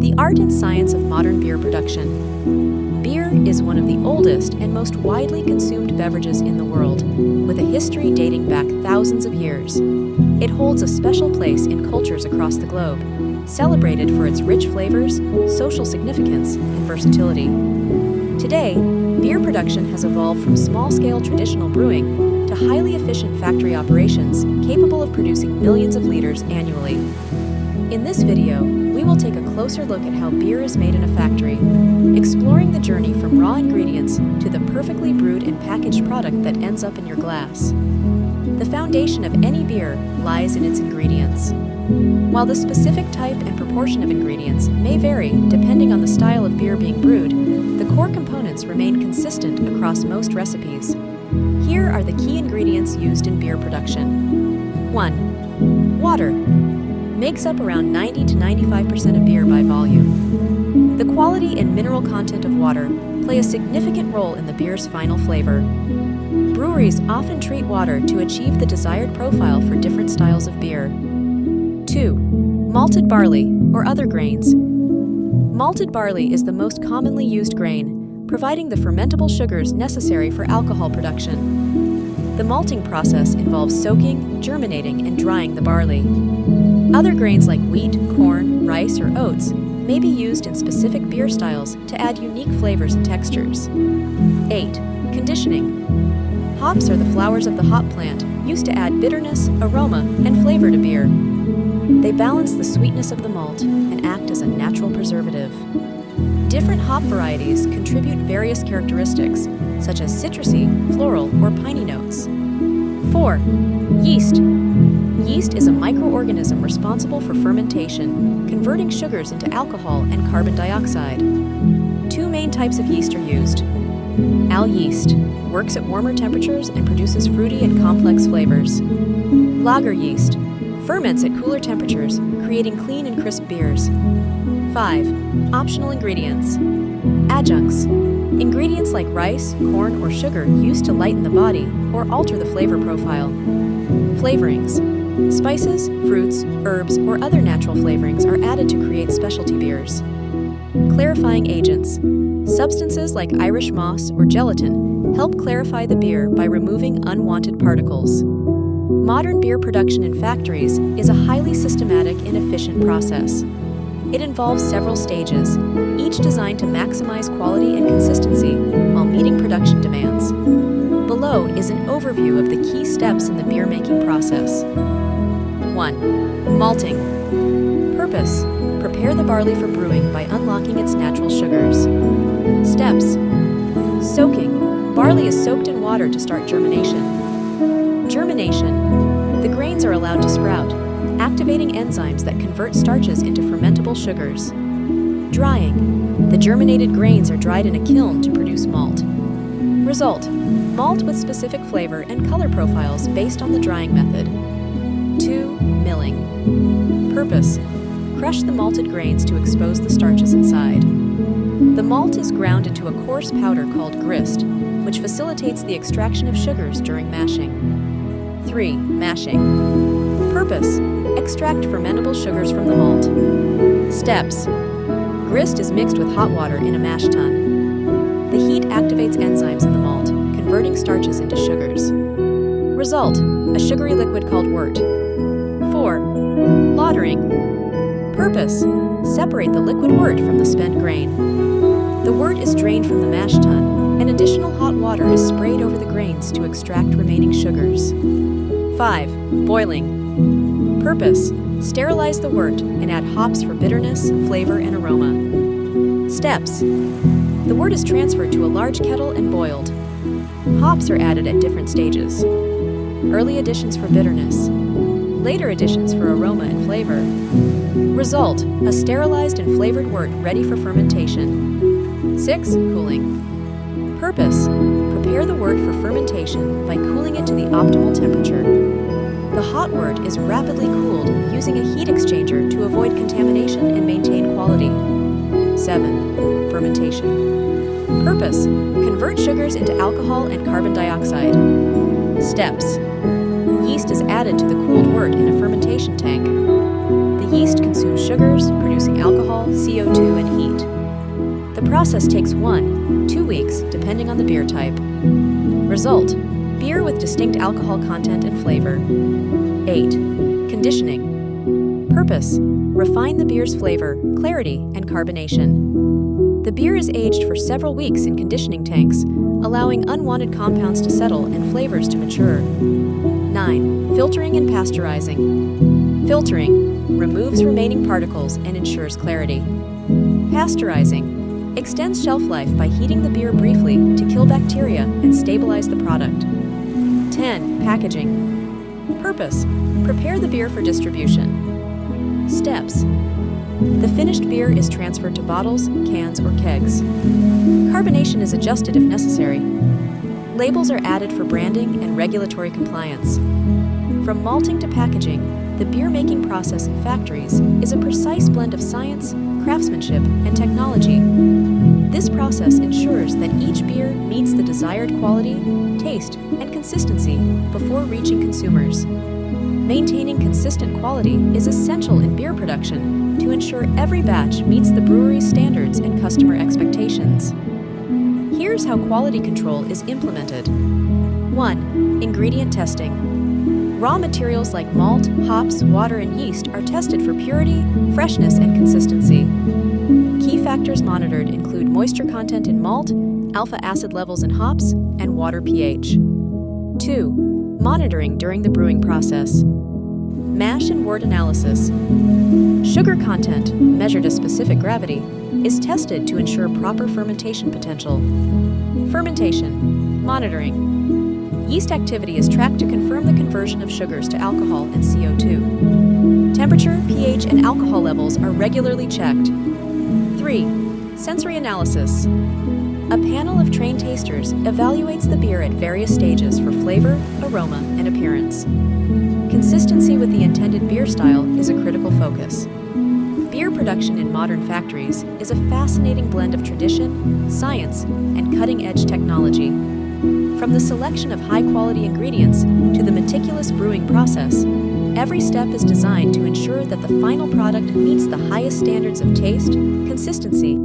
The art and science of modern beer production. Beer is one of the oldest and most widely consumed beverages in the world, with a history dating back thousands of years. It holds a special place in cultures across the globe, celebrated for its rich flavors, social significance, and versatility. Today, beer production has evolved from small-scale traditional brewing to highly efficient factory operations capable of producing millions of liters annually. In this video, we will take a closer look at how beer is made in a factory, exploring the journey from raw ingredients to the perfectly brewed and packaged product that ends up in your glass. The foundation of any beer lies in its ingredients. While the specific type and proportion of ingredients may vary depending on the style of beer being brewed, the core components remain consistent across most recipes. Here are the key ingredients used in beer production. 1. Water. Makes up around 90 to 95% of beer by volume. The quality and mineral content of water play a significant role in the beer's final flavor. Breweries often treat water to achieve the desired profile for different styles of beer. 2. Malted barley, or other grains. Malted barley is the most commonly used grain, providing the fermentable sugars necessary for alcohol production. The malting process involves soaking, germinating, and drying the barley. Other grains like wheat, corn, rice, or oats may be used in specific beer styles to add unique flavors and textures. 8. Conditioning. Hops are the flowers of the hop plant, used to add bitterness, aroma, and flavor to beer. They balance the sweetness of the malt and act as a natural preservative. Different hop varieties contribute various characteristics, such as citrusy, floral, or piney notes. 4. Yeast. Yeast is a microorganism responsible for fermentation, converting sugars into alcohol and carbon dioxide. Two main types of yeast are used. Al yeast works at warmer temperatures and produces fruity and complex flavors. Lager yeast ferments at cooler temperatures, creating clean and crisp beers. 5. Optional ingredients. Adjuncts. Ingredients like rice, corn, or sugar used to lighten the body or alter the flavor profile. Flavorings. Spices, fruits, herbs, or other natural flavorings are added to create specialty beers. Clarifying agents. Substances like Irish moss or gelatin help clarify the beer by removing unwanted particles. Modern beer production in factories is a highly systematic and efficient process. It involves several stages, each designed to maximize quality and consistency while meeting production demands. Below is an overview of the key steps in the beer-making process. 1. Malting. Purpose: prepare the barley for brewing by unlocking its natural sugars. Steps: soaking. Barley is soaked in water to start germination. Germination. The grains are allowed to sprout, activating enzymes that convert starches into fermentable sugars. Drying. The germinated grains are dried in a kiln to produce malt. Result: malt with specific flavor and color profiles based on the drying method. 2. Milling. Purpose: crush the malted grains to expose the starches inside. The malt is ground into a coarse powder called grist, which facilitates the extraction of sugars during mashing. 3. Mashing. Purpose: extract fermentable sugars from the malt. Steps: grist is mixed with hot water in a mash tun. The heat activates enzymes in the malt, converting starches into sugars. Result: a sugary liquid called wort. 4. Lautering. Purpose: separate the liquid wort from the spent grain. The wort is drained from the mash tun, and additional hot water is sprayed over the grains to extract remaining sugars. 5. Boiling. Purpose: sterilize the wort and add hops for bitterness, flavor, and aroma. Steps: the wort is transferred to a large kettle and boiled. Hops are added at different stages. Early additions for bitterness. Later additions for aroma and flavor. Result: a sterilized and flavored wort ready for fermentation. 6. Cooling. Purpose: prepare the wort for fermentation by cooling it to the optimal temperature. The hot wort is rapidly cooled using a heat exchanger to avoid contamination and maintain quality. 7. Fermentation. Purpose: convert sugars into alcohol and carbon dioxide. Steps: yeast is added to the cooled wort in a fermentation tank. The Yeast consumes sugars, producing alcohol, CO2, and heat. The process takes 1-2 weeks, depending on the beer type. Result: beer with distinct alcohol content and flavor. 8. Conditioning. Purpose: refine the beer's flavor, clarity, and carbonation. The beer is aged for several weeks in conditioning tanks, allowing unwanted compounds to settle and flavors to mature. 9. Filtering and pasteurizing. Filtering removes remaining particles and ensures clarity. Pasteurizing extends shelf life by heating the beer briefly to kill bacteria and stabilize the product. 10. Packaging. Purpose: prepare the beer for distribution. Steps: the finished beer is transferred to bottles, cans, or kegs. Carbonation is adjusted if necessary. Labels are added for branding and regulatory compliance. From malting to packaging, the beer-making process in factories is a precise blend of science, craftsmanship, and technology. This process ensures that each beer meets the desired quality, taste, and consistency before reaching consumers. Maintaining consistent quality is essential in beer production to ensure every batch meets the brewery's standards and customer expectations. Here's how quality control is implemented. 1. Ingredient testing. Raw materials like malt, hops, water, and yeast are tested for purity, freshness, and consistency. Key factors monitored include moisture content in malt, alpha acid levels in hops, and water pH. 2. Monitoring during the brewing process. Mash and wort analysis. Sugar content, measured as specific gravity, is tested to ensure proper fermentation potential. Fermentation. Monitoring. Yeast activity is tracked to confirm the conversion of sugars to alcohol and CO2. Temperature, pH, and alcohol levels are regularly checked. 3. Sensory analysis. A panel of trained tasters evaluates the beer at various stages for flavor, aroma, and appearance. Consistency with the intended beer style is a critical focus. Beer production in modern factories is a fascinating blend of tradition, science, and cutting-edge technology. From the selection of high-quality ingredients to the meticulous brewing process, every step is designed to ensure that the final product meets the highest standards of taste, consistency,